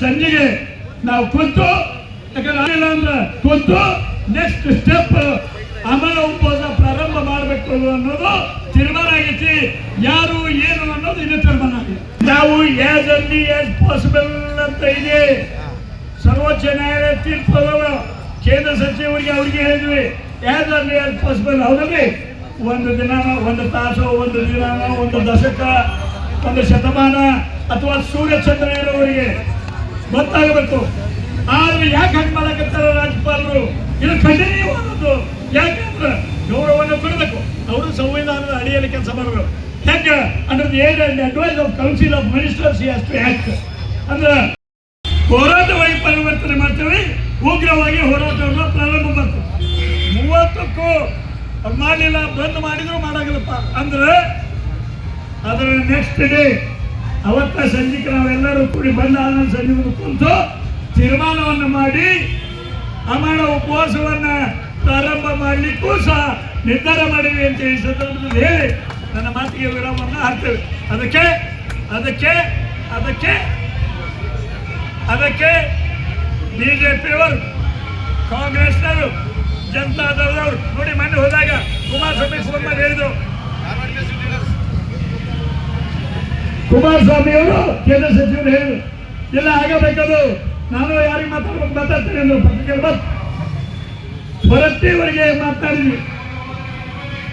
ಸಂಜೆಗೆ ನಾವು ಕೂತು, ಯಾಕಂದ್ರೆ ಅಂದ್ರೆ ಕೂತು ನೆಕ್ಸ್ಟ್ ಸ್ಟೆಪ್ ಅಮರ ಉಪವಾಸ ಪ್ರಾರಂಭ ಮಾಡಬೇಕು ಅನ್ನೋದು ತೀರ್ಮಾನ ಆಗೈತಿ. ಯಾರು ಏನು ಅನ್ನೋದು ಇದು ತೀರ್ಮಾನ ಆಗಿದೆ. ನಾವು ಆಸ್ ಅರ್ಲಿ ಆಸ್ ಪಾಸಿಬಲ್ ಅಂತ ಇದೆ. ಸರ್ವೋಚ್ಚ ನ್ಯಾಯಾಲಯ ತೀರ್ಪು ಅದಾವ. ಕೇಂದ್ರ ಸಚಿವರಿಗೆ ಅವ್ರಿಗೆ ಹೇಳಿದ್ವಿ ಆಸ್ ಅರ್ಲಿ ಆಸ್ ಪಾಸಿಬಲ್. ಹೌದಲ್ಲಿ ಒಂದು ದಿನ, ಒಂದು ತಾಸು, ಒಂದು ದಿನ, ಒಂದು ದಶಕ, ಒಂದು ಶತಮಾನ ಅಥವಾ ಸೂರ್ಯಚಂದ್ರ ಇರೋವರಿಗೆ ಗೊತ್ತಾಗಬೇಕು. ಆದ್ರೆ ಯಾಕೆ ಹಂಗೆ ಮಾಡಕತ್ತಾರ ರಾಜ್ಯಪಾಲರು? ಇದು ಖಂಡನೀಯವಾದದ್ದು. ಯಾಕಂದ್ರೆ ಗೌರವವನ್ನು ಕೊಡಬೇಕು. ಅವರು ಸಂವಿಧಾನದ ಅಡಿಯಲ್ಲಿ ಕೆಲಸ ಮಾಡಬೇಕು. ಯಾಕೆ under the aid and advice of council of ministers has to act. ಅಂದ್ರೆ ಹೋರಾಟವಾಗಿ ಪರಿವರ್ತನೆ ಮಾಡ್ತೇವೆ, ಉಗ್ರವಾಗಿ ಹೋರಾಟವನ್ನು ಪ್ರಾರಂಭ ಮಾಡ್ತೇವೆ. 30ಕ್ಕೂ ಮಾಡಲಿಲ್ಲ, ಬಂದ್ ಮಾಡಿದ್ರು ಮಾಡಾಗಲ್ಲಪ್ಪ ಅಂದ್ರೆ ಅದರ ನೆಕ್ಸ್ಟ್ ಡೇ ಅವತ್ತ ಸಂಜೆಗೆ ನಾವೆಲ್ಲರೂ ಕೂಡಿ ಬಂದ ಆನಂದ ಸಂಜೆ ಕುಂತು ತೀರ್ಮಾನವನ್ನು ಮಾಡಿ ಅಮರ ಉಪವಾಸವನ್ನ ಪ್ರಾರಂಭ ಮಾಡಲಿಕ್ಕೂ ಸಹ ನಿರ್ಧಾರ ಮಾಡಿವಿ ಅಂತ ಈ ಸಂದರ್ಭದಲ್ಲಿ ಹೇಳಿ ನನ್ನ ಮಾತಿಗೆ ವಿರಾಮವನ್ನು ಹಾಕ್ತೇವೆ. ಅದಕ್ಕೆ ಅದಕ್ಕೆ ಅದಕ್ಕೆ ಅದಕ್ಕೆ ಬಿಜೆಪಿಯವರು, ಕಾಂಗ್ರೆಸ್ನವರು, ಜನತಾದಳದವರು ನೋಡಿ ಮೊನ್ನೆ ಹೋದಾಗ ಕುಮಾರಸ್ವಾಮಿ ಹೇಳಿದ್ರು. ಕುಮಾರಸ್ವಾಮಿ ಅವರು ಕೇಂದ್ರ ಸಚಿವರು ಹೇಳಿದ್ರು ಇಲ್ಲ ಆಗಬೇಕದು, ನಾನು ಯಾರಿಗೆ ಮಾತಾಡ್ತೇನೆ ಅಂದ್ರು. ಪತ್ರಿಕೆಯಲ್ಲಿ ಬಂತು. ಹೊರಟ್ಟಿಯವರಿಗೆ ಮಾತಾಡಿದ್ವಿ.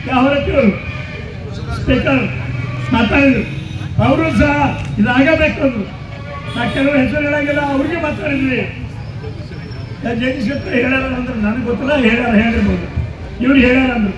ಯಾವ ಹೊರಟ್ಟಿಯವರು ಸ್ಪೀಕರ್ ಮಾತಾಡಿದ್ರು. ಅವರು ಸಹ ಇದಾಗಬೇಕು ಅಂದ್ರು. ನಾ ಕೆಲವರು ಹೆಸರು ಹೇಳಂಗಿಲ್ಲ, ಅವ್ರಿಗೆ ಮಾತಾಡಿದ್ವಿ. ಜಗದೀಶ್ ಹೇಳ್ಯಾರ ಅಂದ್ರೆ ನನಗೆ ಗೊತ್ತಿಲ್ಲ, ಹೇಳಿರ್ಬೋದು, ಇವ್ರು ಹೇಳ್ಯಾರ ಅಂದ್ರು.